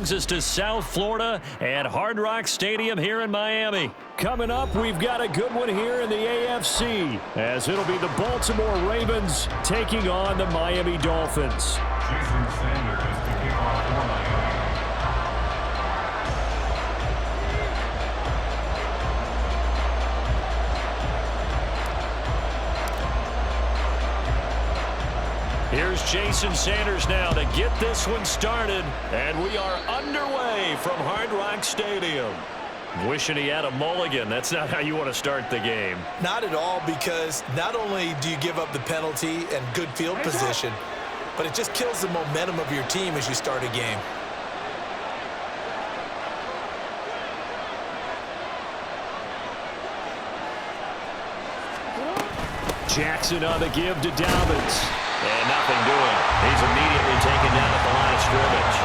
Brings us to South Florida at Hard Rock Stadium here in Miami. Coming up, we've got a good one here in the AFC, as it'll be the Baltimore Ravens taking on the Miami Dolphins. Jason Sanders to kick off for Miami. Here's Jason Sanders now to get this one started, and we are underway from Hard Rock Stadium. Wishing he had a mulligan. That's not how you want to start the game. Not at all, because not only do you give up the penalty and good field position, but it just kills the momentum of your team as you start a game. Jackson on the give to Dolphins. And nothing doing. He's immediately taken down at the line of scrimmage.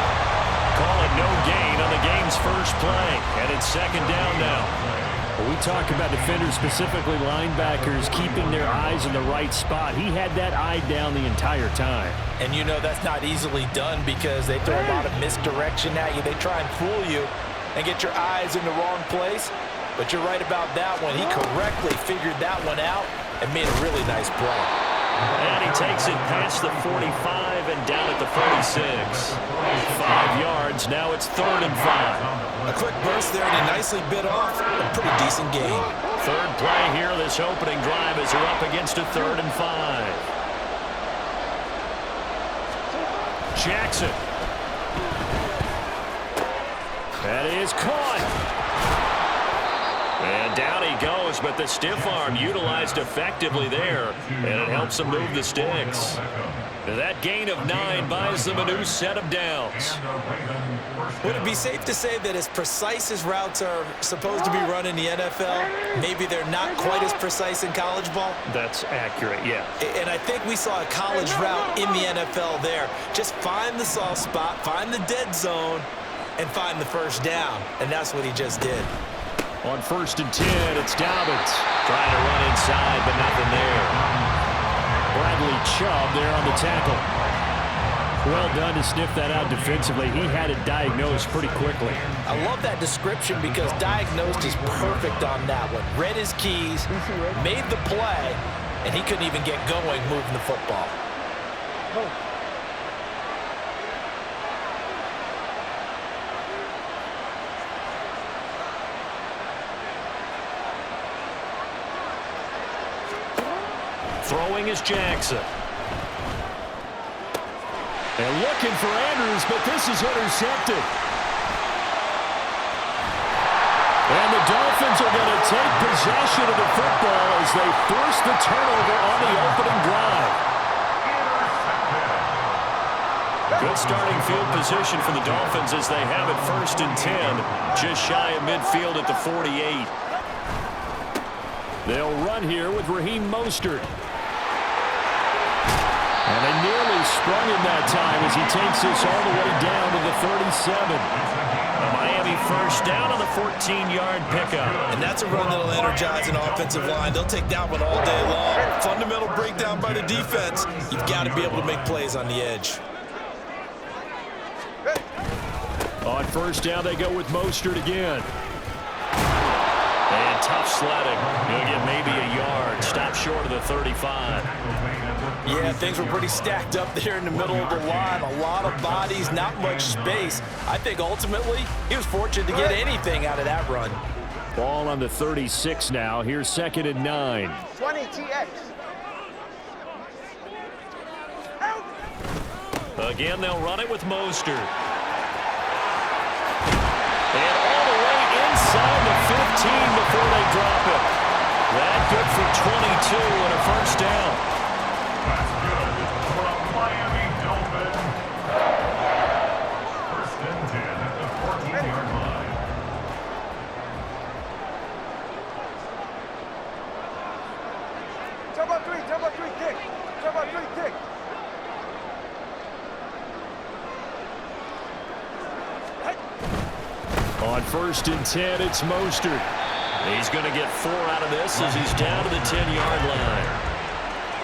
Call it no gain on the game's first play. And it's second down now. When we talk about defenders, specifically linebackers, keeping their eyes in the right spot. He had that eye down the entire time. And you know that's not easily done because they throw a lot of misdirection at you. They try and fool you and get your eyes in the wrong place. But you're right about that one. He correctly figured that one out and made a really nice play. And he takes it past the 45 and down at the 46. 5 yards. Now it's 3rd and 5. A quick burst there, and he nicely bit off a pretty decent gain. Third play here, this opening drive, as they're up against a 3rd and 5. Jackson. That is caught. And down he goes, but the stiff arm utilized effectively there, and it helps him move the sticks. That gain of 9 buys them a new set of downs. Would it be safe to say that as precise as routes are supposed to be run in the NFL, maybe they're not quite as precise in college ball? That's accurate, yeah. And I think we saw a college route in the NFL there. Just find the soft spot, find the dead zone, and find the first down. And that's what he just did. On 1st and 10, it's Dobbins. Trying to run inside, but nothing there. Bradley Chubb there on the tackle. Well done to sniff that out defensively. He had it diagnosed pretty quickly. I love that description because diagnosed is perfect on that one. Read his keys, made the play, and he couldn't even get going moving the football. Throwing is Jackson. And looking for Andrews, but this is intercepted. And the Dolphins are going to take possession of the football as they force the turnover on the opening drive. Good starting field position for the Dolphins as they have it 1st and 10, just shy of midfield at the 48. They'll run here with Raheem Mostert. And they nearly sprung him that time as he takes this all the way down to the 37. A Miami first down on the 14-yard pickup. And that's a run that'll energize an offensive line. They'll take that one all day long. Fundamental breakdown by the defense. You've got to be able to make plays on the edge. On 1st down, they go with Mostert again. And tough sledding. He'll get maybe a yard. Stop short of the 35. Yeah, things were pretty stacked up there in the middle of the line. A lot of bodies, not much space. I think ultimately he was fortunate to get anything out of that run. Ball on the 36 now. Here's 2nd and 9. 20 TX. Again, they'll run it with Mostert. And all the way inside the 15 before they drop it. That good for 22 and a first down. That's good for a Miami Dolphins. 1st and 10 at the 14-yard line. Turbo 3 kick. Turbo 3 kick. On 1st and 10, it's Mostert. He's going to get 4 out of this as he's down to the 10-yard line.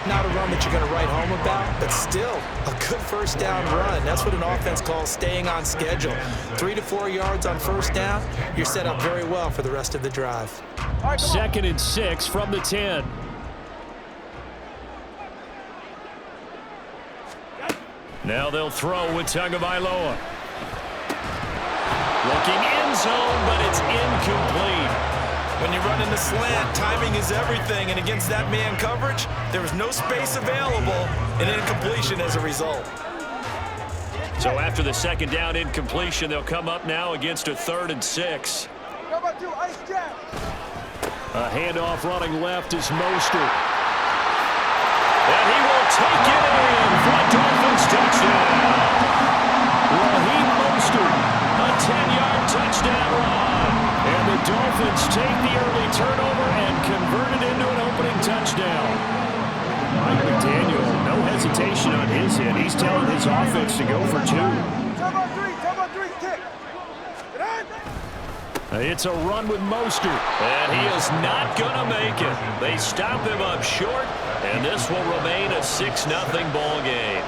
Not a run that you're going to write home about, but still a good first down run. That's what an offense calls staying on schedule. 3 to 4 yards on first down, you're set up very well for the rest of the drive. All right, 2nd and 6 from the 10. Now they'll throw with Tagovailoa. Looking end zone, but it's incomplete. When you're running the slant, timing is everything, and against that man coverage, there was no space available, and incompletion as a result. So after the 2nd down incompletion, they'll come up now against a 3rd and 6. Number 2, ice jam. A handoff running left is Mostert. And he will take it in for a Dolphins touchdown. Raheem Mostert, a 10-yard touchdown run. And the Dolphins take the early turnover and convert it into an opening touchdown. Mike McDaniel, no hesitation on his end. He's telling his offense to go for 2. Number 3, kick. It's a run with Mostert, and he is not going to make it. They stop him up short, and this will remain a 6-0 ball game.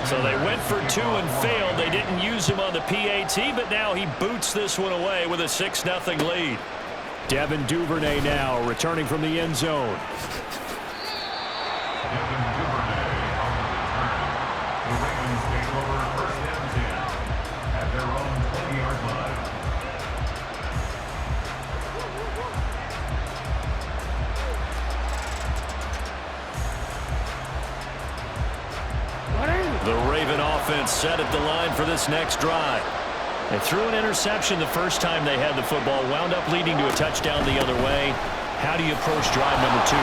So they went for 2 and failed. They didn't use him on the PAT, but now he boots this one away with a 6-0 lead. Devin Duvernay now returning from the end zone. The Raven offense set at the line for this next drive. They threw an interception the first time they had the football, wound up leading to a touchdown the other way. How do you approach drive number 2?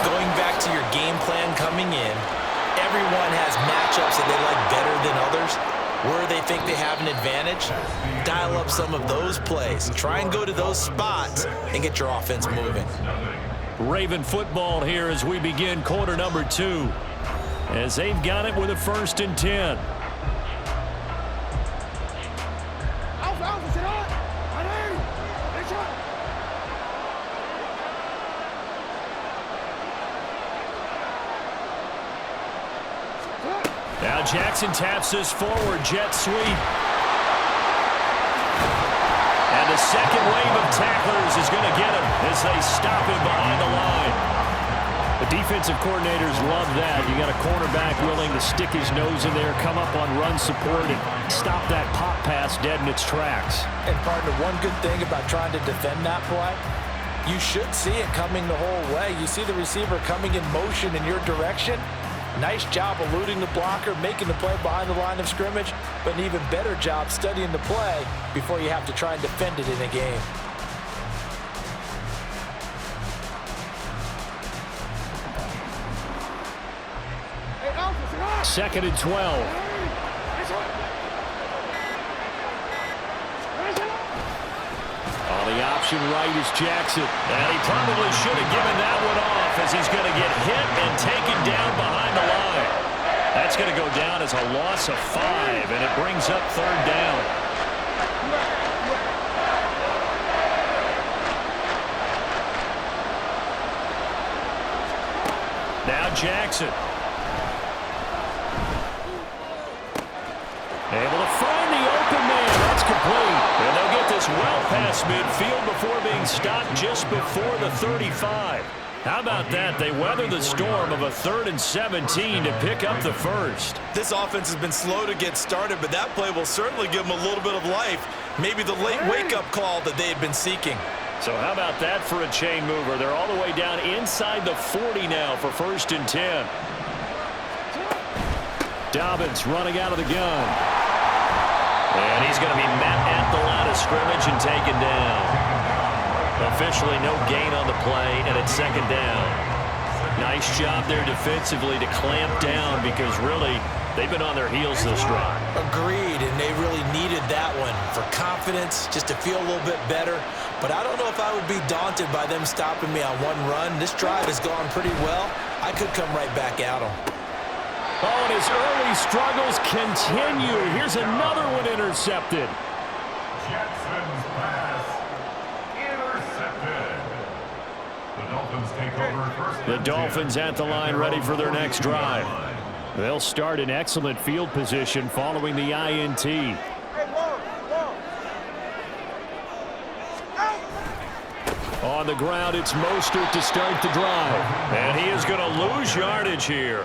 Going back to your game plan coming in, everyone has matchups that they like better than others. Where they think they have an advantage, dial up some of those plays. Try and go to those spots and get your offense moving. Raven football here as we begin quarter number 2. As they've got it with a 1st and 10. Now Jackson taps this forward, jet sweep. And the second wave of tacklers is going to get him as they stop him behind the line. The defensive coordinators love that. You got a cornerback willing to stick his nose in there, come up on run support, and stop that pop pass dead in its tracks. And partner, one good thing about trying to defend that play, you should see it coming the whole way. You see the receiver coming in motion in your direction. Nice job eluding the blocker, making the play behind the line of scrimmage, but an even better job studying the play before you have to try and defend it in a game. 2nd and 12. On the option right is Jackson. And he probably should have given that one off as he's going to get hit and taken down behind the line. That's going to go down as a loss of 5, and it brings up 3rd down. Now Jackson. Able to find the open man. That's complete. And they'll get this well past midfield before being stopped just before the 35. How about that? They weather the storm of a 3rd and 17 to pick up the 1st. This offense has been slow to get started, but that play will certainly give them a little bit of life. Maybe the late wake-up call that they had been seeking. So how about that for a chain mover? They're all the way down inside the 40 now for 1st and 10. Dobbins running out of the gun. And he's going to be met at the line of scrimmage and taken down. Officially no gain on the play, and it's 2nd down. Nice job there defensively to clamp down because really they've been on their heels this drive. Agreed, and they really needed that one for confidence, just to feel a little bit better. But I don't know if I would be daunted by them stopping me on one run. This drive has gone pretty well. I could come right back at them. Oh, and his early struggles continue. Here's another one intercepted. Jackson's pass intercepted. The Dolphins Dolphins take over first. The Dolphins at the line ready for their next drive. They'll start in excellent field position following the INT. Hey, whoa, whoa. On the ground, it's Mostert to start the drive. And he is going to lose yardage here.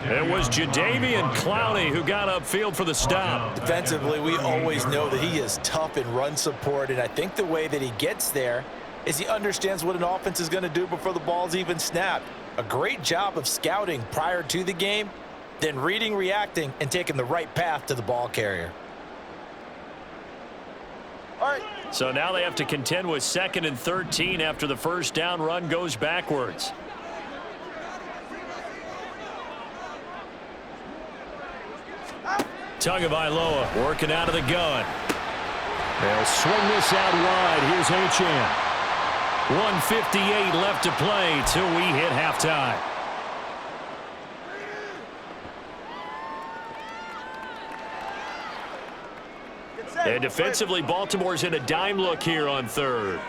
It was Jadeveon Clowney who got upfield for the stop. Defensively, we always know that he is tough in run support, and I think the way that he gets there is he understands what an offense is going to do before the ball's even snapped. A great job of scouting prior to the game, then reading, reacting, and taking the right path to the ball carrier. All right. So now they have to contend with 2nd and 13 after the first down run goes backwards. Tagovailoa working out of the gun. They'll swing this out wide. Here's Achane. 1:58 left to play till we hit halftime. And defensively, Baltimore's in a dime look here on 3rd.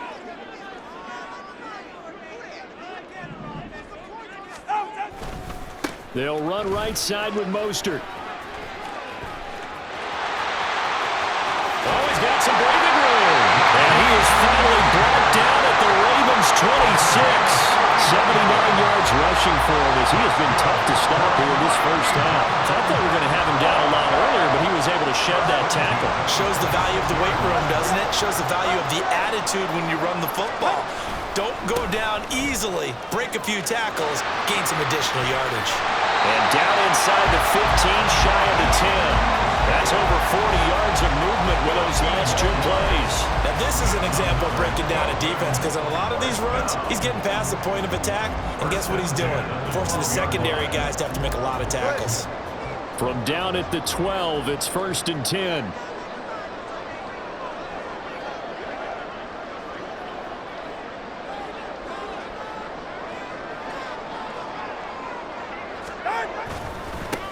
They'll run right side with Mostert. Oh, he's got some breathing room. And he is finally brought down at the Ravens' 26. 79 yards rushing for him as he has been tough to stop here in this first half. Thought they were going to have him down a lot earlier, but he was able to shed that tackle. Shows the value of the weight room, doesn't it? Shows the value of the attitude when you run the football. Don't go down easily. Break a few tackles. Gain some additional yardage. And down inside the 15, shy of the 10. That's over 40 yards of movement with those last 2 plays. Now this is an example of breaking down a defense because on a lot of these runs, he's getting past the point of attack, and guess what he's doing? Forcing the secondary guys to have to make a lot of tackles. From down at the 12, it's 1st and 10.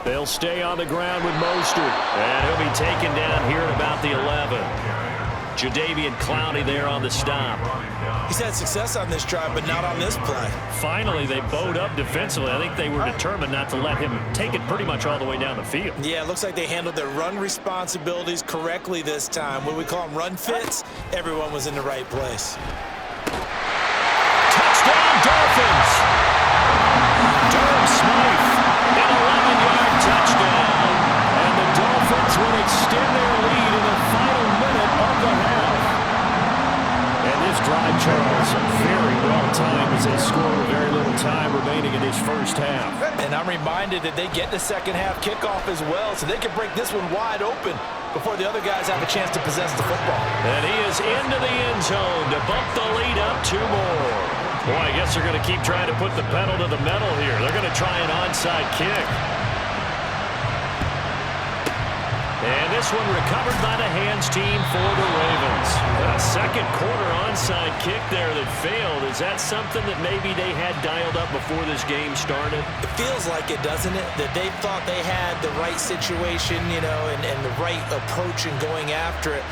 They'll stay on the ground with Mostert. And he'll be taken down here at about the 11. Jadeveon Clowney there on the stop. He's had success on this drive, but not on this play. Finally, they bowed up defensively. I think they were determined not to let him take it pretty much all the way down the field. Yeah, it looks like they handled their run responsibilities correctly this time. What we call them run fits, everyone was in the right place. Touchdown, Dolphins! Durham Smythe, an 11-yard touchdown. And the Dolphins will extend their lead in the final minute of the half. And this drive, Charles, very well timed as they score with very little time remaining in this first half. And I'm reminded that they get the second half kickoff as well, so they can break this one wide open before the other guys have a chance to possess the football. And he is into the end zone to bump the lead up 2 more. Boy, I guess they're going to keep trying to put the pedal to the metal here. They're going to try an onside kick. And this one recovered by the hands team for the Ravens. A second quarter onside kick there that failed. Is that something that maybe they had dialed up before this game started? It feels like it, doesn't it? That they thought they had the right situation, you know, and the right approach in going after it.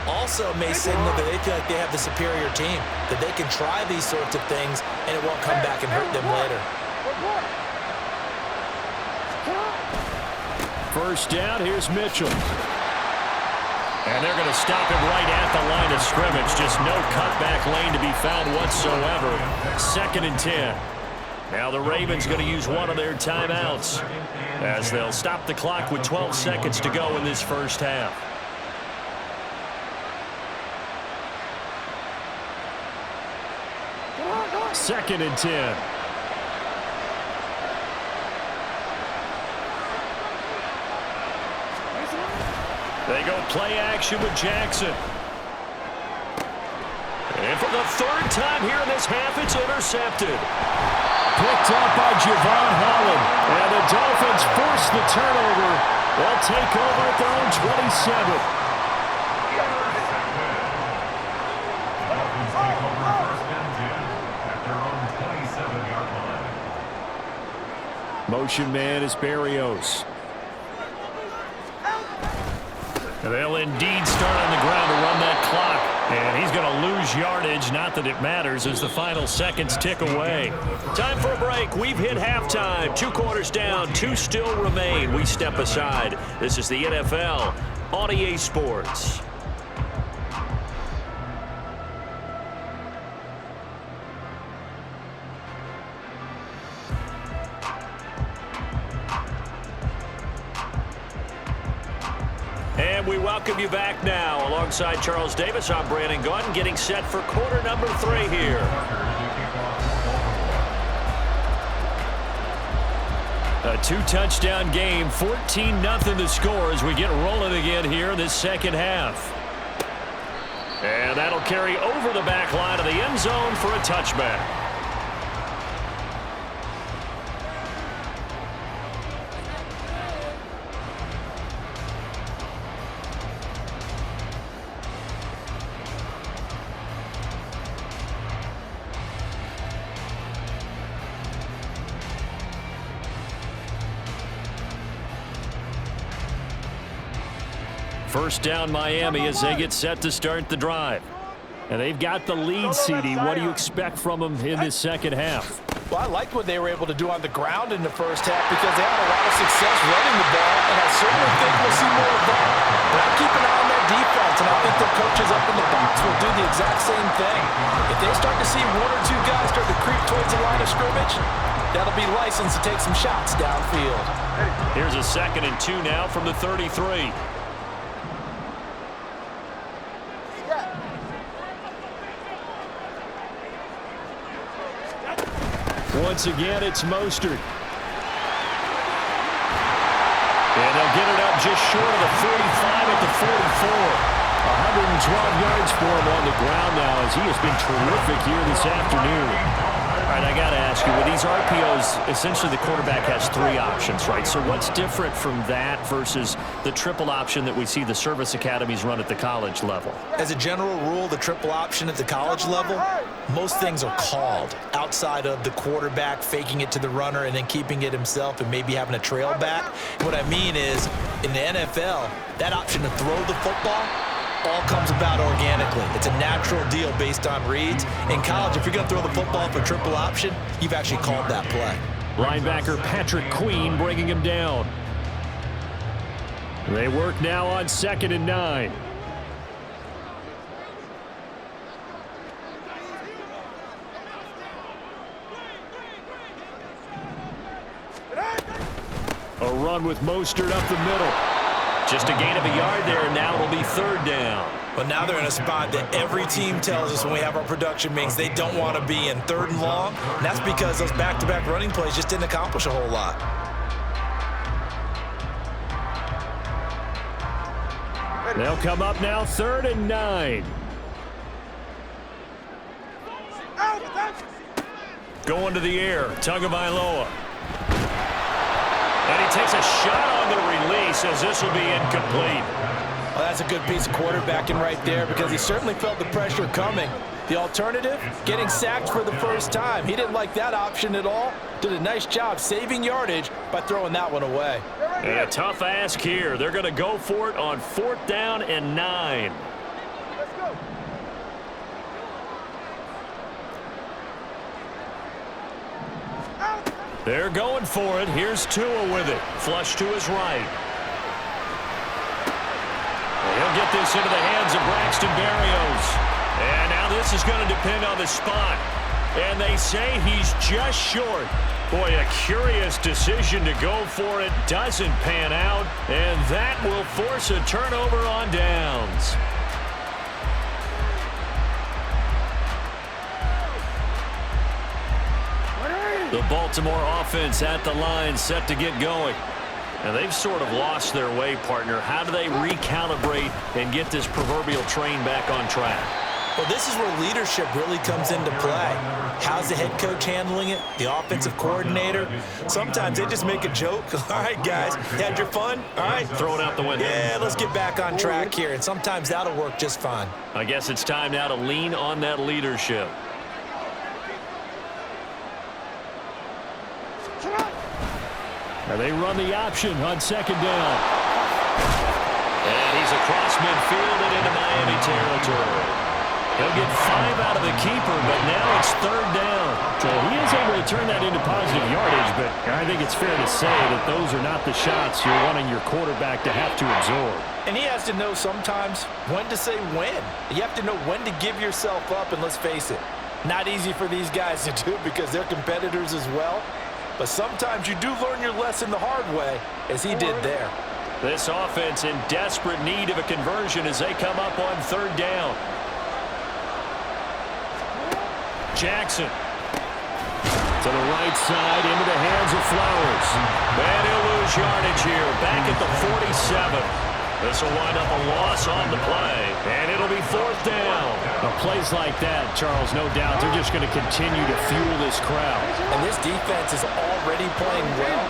Also may signal that they feel like they have the superior team, that they can try these sorts of things and it won't come back and hurt them later. First down, here's Mitchell. And they're going to stop him right at the line of scrimmage. Just no cutback lane to be found whatsoever. 2nd and 10. Now the Ravens going to use one of their timeouts as they'll stop the clock with 12 seconds to go in this first half. Second and 10. They go play action with Jackson. And for the 3rd time here in this half, it's intercepted. Picked up by Javon Holland. And the Dolphins force the turnover. They'll take over at their own 27. Motion man is Berrios. And they'll indeed start on the ground to run that clock. And And he's going to lose yardage. Not that it matters as the final seconds tick away. Time for a break. We've hit halftime. 2 quarters down. 2 still remain. We step aside. This is the NFL on EA Sports. And we welcome you back now. Alongside Charles Davis, I'm Brandon Gaudin, getting set for quarter number 3 here. A 2-touchdown game, 14-0 the score as we get rolling again here in this second half. And that'll carry over the back line of the end zone for a touchback. First down Miami as they get set to start the drive. And they've got the lead, CD. What do you expect from them in this second half? Well, I liked what they were able to do on the ground in the first half because they had a lot of success running the ball, and I certainly think we'll see more of that. But I'm keeping an eye on that defense, and I think the coaches up in the box will do the exact same thing. If they start to see 1 or 2 guys start to creep towards the line of scrimmage, that'll be licensed to take some shots downfield. Here's a 2nd and 2 now from the 33. Once again, it's Mostert. And they'll get it up just short of the 45 at the 44. 112 yards for him on the ground now as he has been terrific here this afternoon. All right, I got to ask you, with these RPOs, essentially the quarterback has 3 options, right? So what's different from that versus the triple option that we see the service academies run at the college level? As a general rule, the triple option at the college level, most things are called outside of the quarterback faking it to the runner and then keeping it himself and maybe having a trail back. What I mean is, in the NFL, that option to throw the football all comes about organically. It's a natural deal based on reads. In college, if you're going to throw the football for triple option, you've actually called that play. Linebacker Patrick Queen bringing him down. They work now on 2nd and 9. A run with Mostert up the middle. Just a gain of a yard there, and now it'll be 3rd down. But now they're in a spot that every team tells us when we have our production meetings they don't want to be in, 3rd and long. And that's because those back-to-back running plays just didn't accomplish a whole lot. They'll come up now 3rd and 9. Going to the air, Tagovailoa. And he takes a shot on the release as this will be incomplete. Well, that's a good piece of quarterbacking right there because he certainly felt the pressure coming. The alternative, getting sacked for the first time. He didn't like that option at all. Did a nice job saving yardage by throwing that one away. And a tough ask here. They're going to go for it on 4th down and 9. Let's go. They're going for it. Here's Tua with it. Flush to his right. He'll get this into the hands of Braxton Berrios. And now this is going to depend on the spot. And they say he's just short. Boy, a curious decision to go for it. Doesn't pan out. And that will force a turnover on downs. The Baltimore offense at the line, set to get going. And they've sort of lost their way, partner. How do they recalibrate and get this proverbial train back on track? Well, this is where leadership really comes into play. How's the head coach handling it? The offensive coordinator? Sometimes they just make a joke. All right, guys, you had your fun? All right. Throw it out the window. Yeah, let's get back on track here. And sometimes that'll work just fine. I guess it's time now to lean on that leadership. And they run the option on 2nd down. And he's across midfield and into Miami territory. He'll get 5 out of the keeper, but now it's 3rd down. So he is able to turn that into positive yardage, but I think it's fair to say that those are not the shots you're wanting your quarterback to have to absorb. And he has to know sometimes when to say when. You have to know when to give yourself up, and let's face it, not easy for these guys to do because they're competitors as well. But sometimes you do learn your lesson the hard way, as he did there. This offense in desperate need of a conversion as they come up on 3rd down. Jackson to the right side into the hands of Flowers. And he'll lose yardage here back at the 47. This will wind up a loss on the play, and it'll be 4th down. Plays like that, Charles, no doubt, they're just going to continue to fuel this crowd. And this defense is already playing well,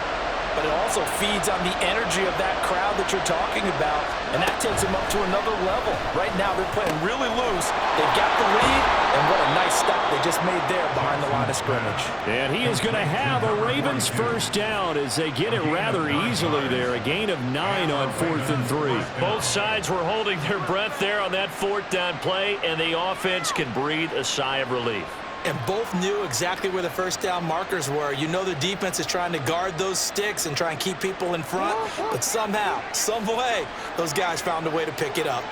but it also feeds on the energy of that crowd that you're talking about, and that takes them up to another level. Right now, they're playing really loose. They've got the lead, and what a nice stop they just made there behind the line of scrimmage. And he is going to have a Ravens 1st down as they get it rather easily there. A gain of 9 on 4th and 3. Both sides were holding their breath there on that 4th down play, and the offense can breathe a sigh of relief. And both knew exactly where the 1st down markers were. You know the defense is trying to guard those sticks and try and keep people in front, but somehow, some way, those guys found a way to pick it up.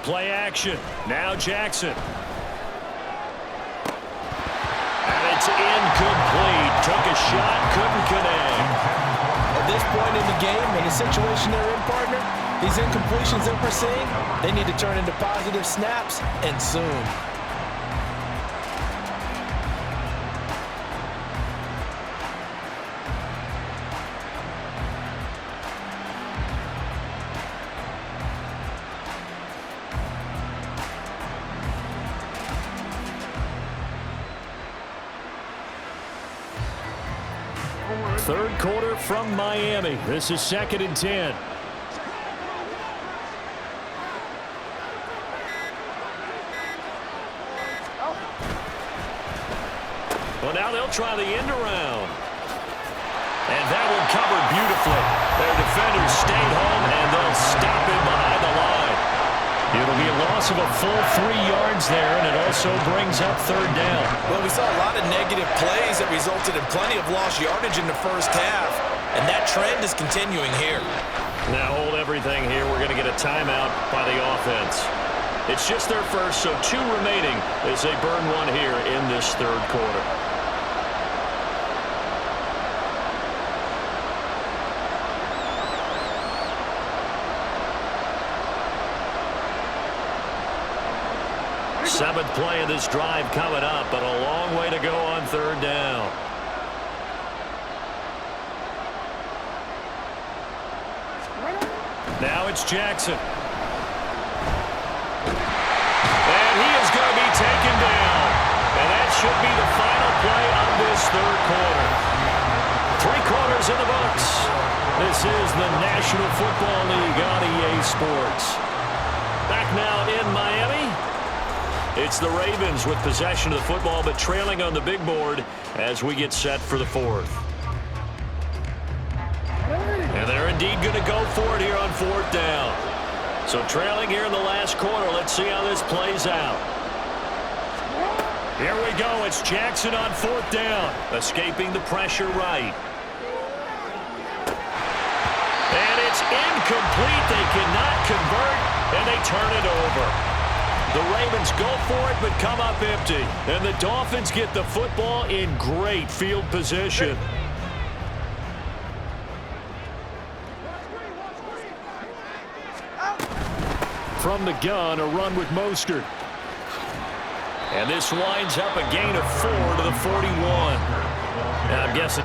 Play action. Now Jackson. And it's incomplete. Took a shot, couldn't connect. At this point in the game, in the situation they're in, partner, these incompletions that we're seeing, they need to turn into positive snaps, and soon. Third quarter from Miami. This is 2nd and 10. Well, now they'll try the end around. And that one covered beautifully. Their defenders stayed home, and they'll stop him behind the line. It'll be a loss of a full 3 yards there, and it also brings up 3rd down. Well, we saw a lot of negative plays that resulted in plenty of lost yardage in the 1st half, and that trend is continuing here. Now hold everything here. We're going to get a timeout by the offense. It's just their first, so 2 remaining as they burn one here in this 3rd quarter. Seventh play of this drive coming up, but a long way to go on 3rd down. Now it's Jackson. And he is going to be taken down. And that should be the final play of this 3rd quarter. 3 quarters in the books. This is the National Football League on EA Sports. Back now in Miami. It's the Ravens with possession of the football, but trailing on the big board as we get set for the 4th. And they're indeed going to go for it here on 4th down. So trailing here in the last quarter. Let's see how this plays out. Here we go. It's Jackson on 4th down. Escaping the pressure right. And it's incomplete. They cannot convert, and they turn it over. The Ravens go for it, but come up empty. And the Dolphins get the football in great field position. From the gun, a run with Mostert. And this winds up a gain of 4 to the 41. And I'm guessing